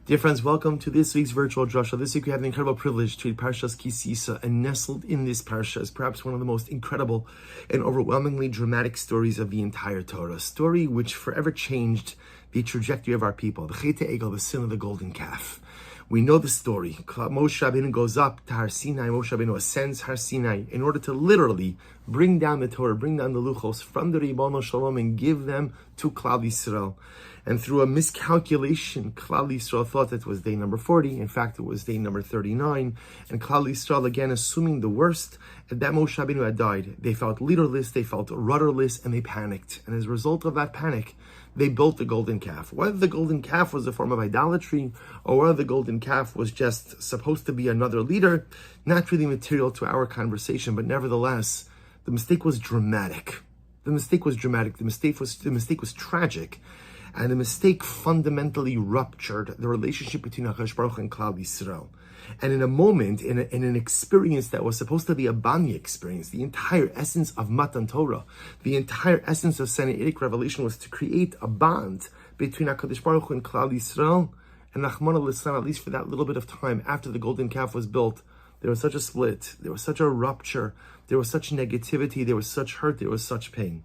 Dear friends, welcome to this week's virtual Drasha. This week we have the incredible privilege to read Parshas Tisa, and nestled in this parsha is perhaps one of the most incredible and overwhelmingly dramatic stories of the entire Torah. A story which forever changed the trajectory of our people. The Chet Egel, the sin of the golden calf. We know the story. Moshe Rabbeinu goes up to Har Sinai. Moshe Rabbeinu ascends Har Sinai in order to literally bring down the Torah, bring down the Luchos from the Ribono Shalom and give them to Klal Yisrael. And through a miscalculation, Klal Yisrael thought that it was day number 40. In fact, it was day number 39. And Klal Yisrael, again, assuming the worst, that Moshe Rabbeinu had died. They felt leaderless, they felt rudderless, and they panicked. And as a result of that panic, they built the golden calf. Whether the golden calf was a form of idolatry, or whether the golden calf was just supposed to be another leader, not really material to our conversation, but nevertheless, the mistake was dramatic. The mistake was tragic. And the mistake fundamentally ruptured the relationship between HaKadosh Baruch Hu and Klal Yisrael. And in a moment, in an experience that was supposed to be a Banya experience, the entire essence of Matan Torah, the entire essence of Sinaitic revelation was to create a bond between HaKadosh Baruch Hu and Klal Yisrael. And Nachman al-Islam, at least for that little bit of time after the golden calf was built, there was such a split, there was such a rupture, there was such negativity, there was such hurt, there was such pain.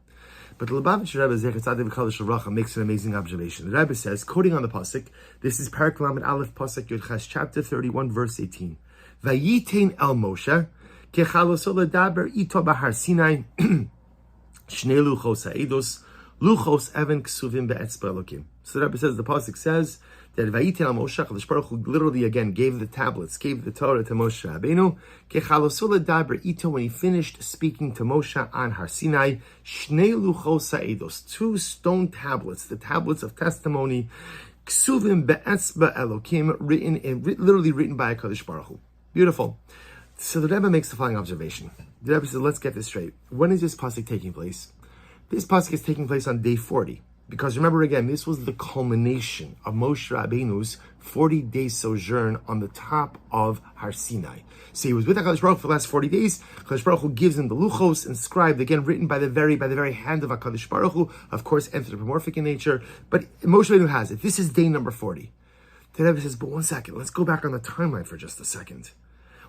But the Lubavitcher Rebbe Zecher Tzadik V'Kol Shavracha makes an amazing observation. The Rebbe says, quoting on the pasuk, this is Parak Lamed Aleph Pasuk Yud Ches, chapter 31, verse 18. Vayitein el Moshe kechaloso ledaber ito b'Har Sinai shnei luchos ha'edos luchos even ksuvim be'etzba Elokim. So the Rebbe says, the pasuk says that Vayitein el Moshe, HaKadosh Baruch Hu literally again gave the tablets, gave the Torah to Moshe Rabbeinu. Kechaloso ledaber ito, when he finished speaking to Moshe on Har Sinai, shnei luchos ha'edos, 2 stone tablets, the tablets of testimony, ksuvim be'etzba Elokim, literally written by HaKadosh Baruch Hu. Beautiful. So the Rebbe makes the following observation. The Rebbe says, let's get this straight. When is this pasuk taking place? This pasuk is taking place on day 40. Because remember again, this was the culmination of Moshe Rabbeinu's 40-day sojourn on the top of Har Sinai. So he was with HaKadosh Baruch Hu for the last 40 days. HaKadosh Baruch Hu gives him the Luchos, inscribed, again, written by the very hand of HaKadosh Baruch Hu, of course, anthropomorphic in nature. But Moshe Rabbeinu has it. This is day number 40. The Rebbe says, but one second, let's go back on the timeline for just a second.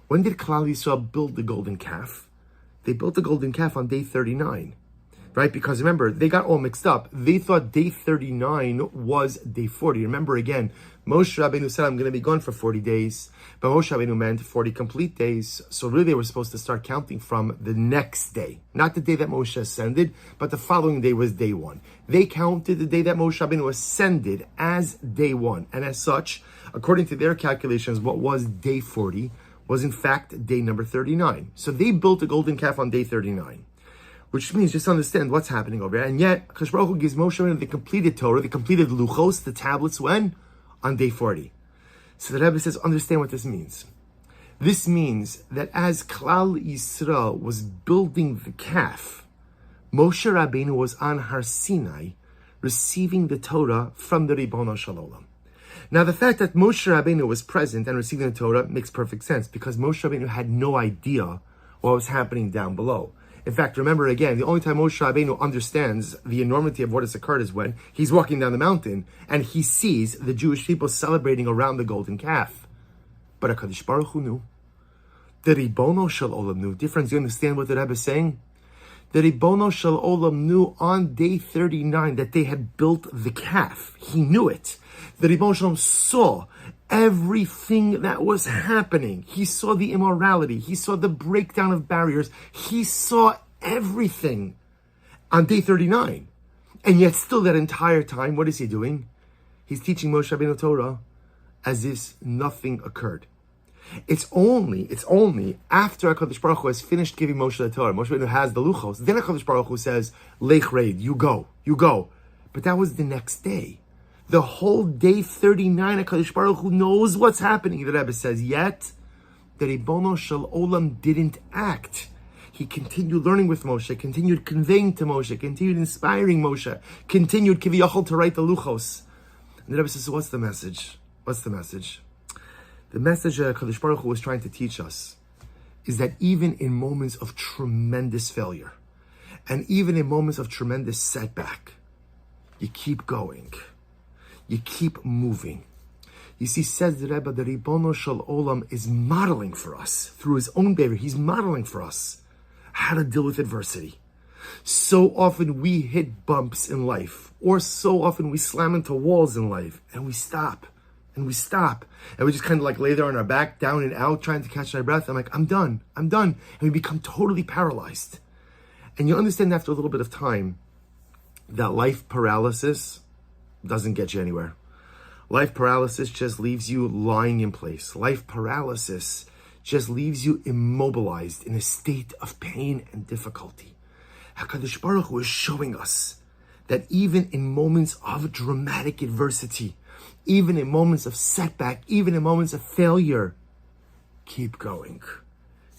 When did Klal Yisrael build the golden calf? They built the golden calf on day 39. Right? Because remember, they got all mixed up. They thought day 39 was day 40. Remember again, Moshe Rabbeinu said, I'm going to be gone for 40 days. But Moshe Rabbeinu meant 40 complete days. So really they were supposed to start counting from the next day. Not the day that Moshe ascended, but the following day was day 1. They counted the day that Moshe Rabbeinu ascended as day 1. And as such, according to their calculations, what was day 40 was in fact day number 39. So they built a golden calf on day 39. Which means just understand what's happening over there. And yet, HaKadosh Baruch Hu gives Moshe Rabbeinu the completed Torah, the completed Luchos, the tablets, when? On day 40. So the Rebbe says, understand what this means. This means that as Klal Yisrael was building the calf, Moshe Rabbeinu was on Har Sinai, receiving the Torah from the Ribono Shalom. Now, the fact that Moshe Rabbeinu was present and receiving the Torah makes perfect sense, because Moshe Rabbeinu had no idea what was happening down below. In fact, remember again, the only time Moshe Rabbeinu understands the enormity of what has occurred is when he's walking down the mountain and he sees the Jewish people celebrating around the golden calf. But HaKadosh Baruch Hu knew. The Ribono Shel Olam knew. Difference, you understand what the Rebbe is saying? The Ribono Shel Olam knew on day 39 that they had built the calf. He knew it. The Ribono Shel Olam saw everything that was happening. He saw the immorality. He saw the breakdown of barriers. He saw everything on day 39. And yet still that entire time, what is he doing? He's teaching Moshe Rabbeinu Torah as if nothing occurred. It's only after HaKadosh Baruch Hu has finished giving Moshe the Torah, Moshe Rabbeinu has the Luchos, then HaKadosh Baruch Hu says, Lech Reid, you go. But that was the next day. The whole day 39, HaKadosh Baruch Hu knows what's happening, the Rebbe says. Yet, the Ribono Shel Olam didn't act. He continued learning with Moshe, continued conveying to Moshe, continued inspiring Moshe, continued Kiviyachol to write the Luchos. And the Rebbe says, so what's the message? The message that HaKadosh Baruch Hu was trying to teach us is that even in moments of tremendous failure, and even in moments of tremendous setback, you keep going. You keep moving. You see, says the Rebbe, the Ribono Shel Olam is modeling for us through his own behavior. He's modeling for us how to deal with adversity. So often we hit bumps in life, or so often we slam into walls in life, and we stop, and we just kind of like lay there on our back, down and out, trying to catch our breath. I'm like, I'm done, and we become totally paralyzed. And you understand after a little bit of time that life paralysis doesn't get you anywhere. Life paralysis just leaves you lying in place. Life paralysis just leaves you immobilized in a state of pain and difficulty. HaKadosh Baruch Hu is showing us that even in moments of dramatic adversity, even in moments of setback, even in moments of failure, keep going,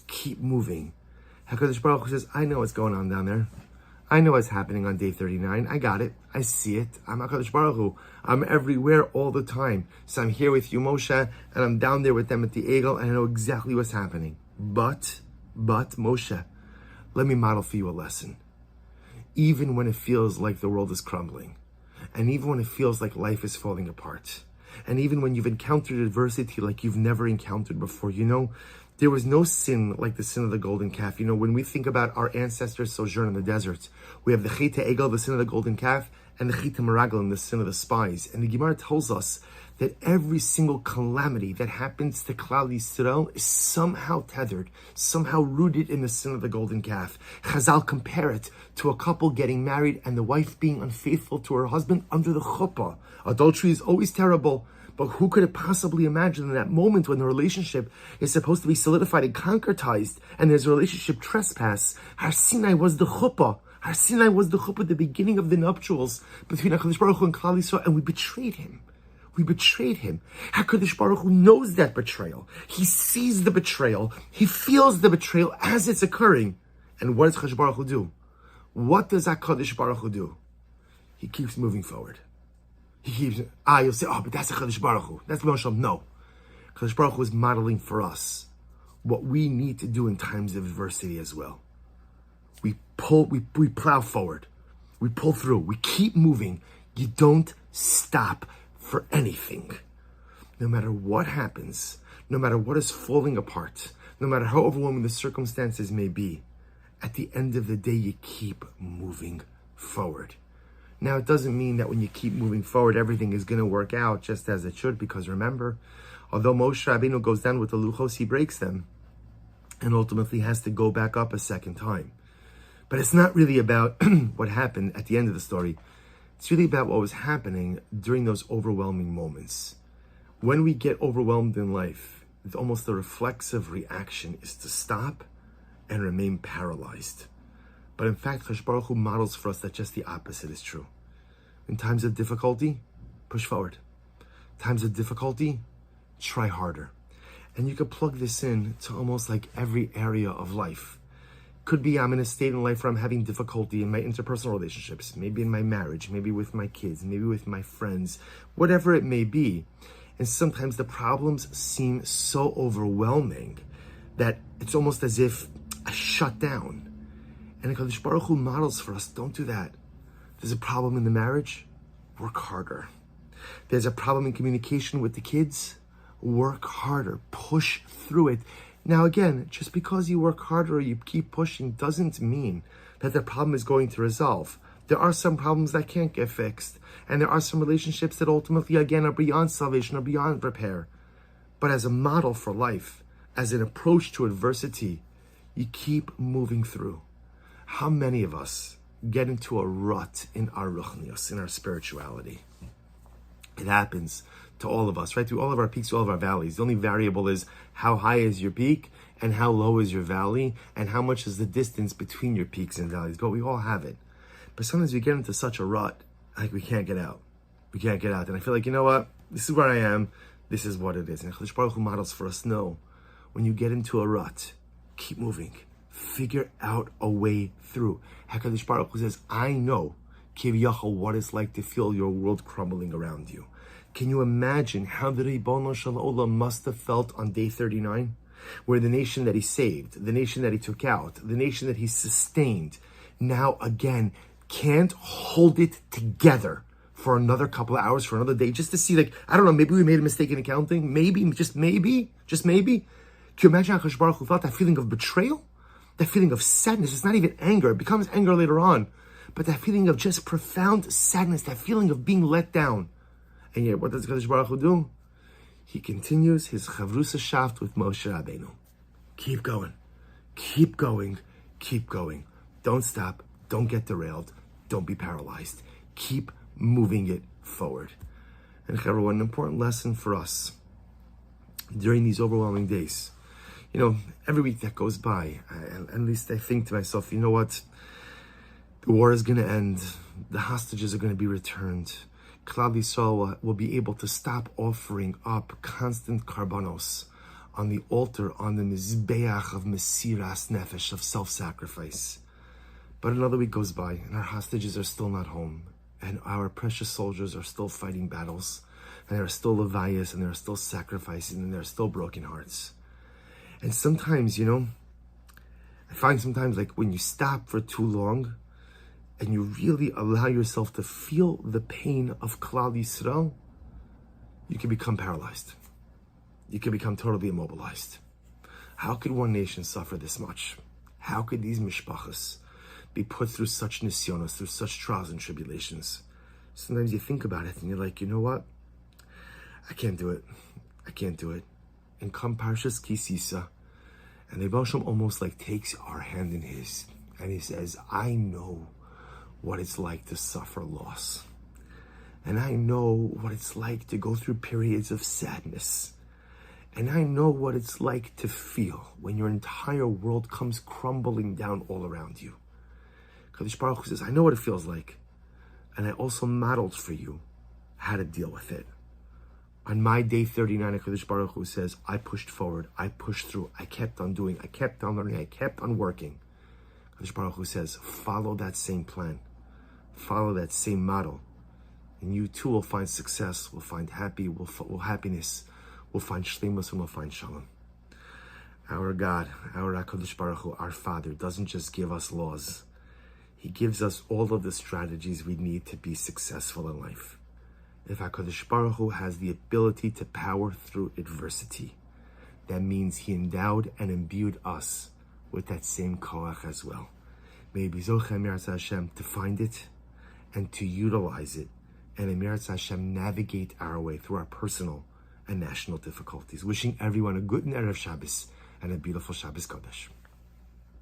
keep moving. HaKadosh Baruch Hu says, I know what's going on down there. I know what's happening on day 39. I got it. I see it. I'm HaKadosh Baruch Hu. I'm everywhere all the time. So I'm here with you, Moshe, and I'm down there with them at the Egel, and I know exactly what's happening. But, Moshe, let me model for you a lesson. Even when it feels like the world is crumbling, and even when it feels like life is falling apart, and even when you've encountered adversity like you've never encountered before, there was no sin like the sin of the golden calf. When we think about our ancestors' sojourn in the desert, we have the Chita Egel, the sin of the golden calf, and the Chita Meraglim, the sin of the spies. And the Gemara tells us that every single calamity that happens to Klal Yisrael is somehow tethered, somehow rooted in the sin of the golden calf. Chazal compare it to a couple getting married and the wife being unfaithful to her husband under the chuppah. Adultery is always terrible, but who could have possibly imagined in that moment when the relationship is supposed to be solidified and concretized, and there's a relationship trespass? Har Sinai was the chuppah. Har Sinai was the chuppah, the beginning of the nuptials between HaKadosh Baruch Hu and Klal Yisrael, and we betrayed him. HaKadosh Baruch Hu knows that betrayal. He sees the betrayal. He feels the betrayal as it's occurring. And what does HaKadosh Baruch Hu do? What does HaKadosh Baruch Hu do? He keeps moving forward. You'll say, but that's HaKadosh Baruch Hu. That's Moshe. No. HaKadosh Baruch Hu is modeling for us what we need to do in times of adversity as well. We plow forward. We pull through. We keep moving. You don't stop for anything. No matter what happens, no matter what is falling apart, no matter how overwhelming the circumstances may be, at the end of the day, you keep moving forward. Now, it doesn't mean that when you keep moving forward, everything is going to work out just as it should, because remember, although Moshe Rabbeinu goes down with the luchos, he breaks them and ultimately has to go back up a second time. But it's not really about what happened at the end of the story. It's really about what was happening during those overwhelming moments. When we get overwhelmed in life, it's almost the reflexive reaction is to stop and remain paralyzed. But in fact, HaKadosh Baruch Hu models for us that just the opposite is true. In times of difficulty, push forward. Times of difficulty, try harder. And you could plug this in to almost like every area of life. Could be I'm in a state in life where I'm having difficulty in my interpersonal relationships, maybe in my marriage, maybe with my kids, maybe with my friends, whatever it may be. And sometimes the problems seem so overwhelming that it's almost as if I shut down. And HaKadosh Baruch Hu models for us, don't do that. There's a problem in the marriage, work harder. There's a problem in communication with the kids, work harder, push through it. Now again, just because you work harder or you keep pushing doesn't mean that the problem is going to resolve. There are some problems that can't get fixed. And there are some relationships that ultimately, again, are beyond salvation, are beyond repair. But as a model for life, as an approach to adversity, you keep moving through. How many of us get into a rut in our ruchnius, in our spirituality? It happens to all of us, right? Through all of our peaks, all of our valleys. The only variable is how high is your peak and how low is your valley and how much is the distance between your peaks and valleys. But we all have it. But sometimes we get into such a rut, like we can't get out. We can't get out. And I feel like, you know what? This is where I am. This is what it is. And HaKadosh Baruch Hu models for us, no. When you get into a rut, keep moving. Figure out a way through. HaKadosh Baruch Hu says, I know, Kiviyachal, what it's like to feel your world crumbling around you. Can you imagine how the Ribono Shel Olam must have felt on day 39? Where the nation that he saved, the nation that he took out, the nation that he sustained, now again can't hold it together for another couple of hours, for another day, just to see, like, I don't know, maybe we made a mistake in accounting. Maybe, just maybe. Can you imagine HaKadosh Baruch Hu felt that feeling of betrayal? That feeling of sadness. It's not even anger. It becomes anger later on. But that feeling of just profound sadness, that feeling of being let down. And yet, what does HaKadosh Baruch Hu do? He continues his Chavrusa Shaft with Moshe Rabbeinu. Keep going. Keep going. Keep going. Don't stop. Don't get derailed. Don't be paralyzed. Keep moving it forward. And Chavruah, an important lesson for us during these overwhelming days. You know, every week that goes by, at least I think to myself, you know what? The war is going to end. The hostages are going to be returned. Klal Yisrael will be able to stop offering up constant karbanos on the altar, on the mizbeach of mesiras nefesh, of self-sacrifice. But another week goes by, and our hostages are still not home, and our precious soldiers are still fighting battles, and there are still levayas, and there are still sacrificing, and there are still broken hearts. And sometimes, you know, I find sometimes, like, when you stop for too long, and you really allow yourself to feel the pain of Klal Yisrael, you can become paralyzed. You can become totally immobilized. How could one nation suffer this much? How could these mishpachas be put through such nisyonos, through such trials and tribulations? Sometimes you think about it and you're like, you know what? I can't do it. I can't do it. And come Parshas Tisa, and the Baal Shem almost like takes our hand in his, and he says, I know what it's like to suffer loss. And I know what it's like to go through periods of sadness. And I know what it's like to feel when your entire world comes crumbling down all around you. Kadosh Baruch Hu says, I know what it feels like. And I also modeled for you how to deal with it. On my day 39, Kadosh Baruch Hu says, I pushed forward, I pushed through, I kept on doing, I kept on learning, I kept on working. Kadosh Baruch Hu says, follow that same plan. Follow that same model. And you too will find success, will find happiness, will find shleimus, and will find shalom. Our God, our HaKadosh Baruch Hu, our Father, doesn't just give us laws. He gives us all of the strategies we need to be successful in life. If HaKadosh Baruch Hu has the ability to power through adversity, that means He endowed and imbued us with that same koach as well. May be Zochem Eretz Hashem to find it and to utilize it, and in Eretz Hashem navigate our way through our personal and national difficulties. Wishing everyone a good Erev Shabbos and a beautiful Shabbos Kodesh.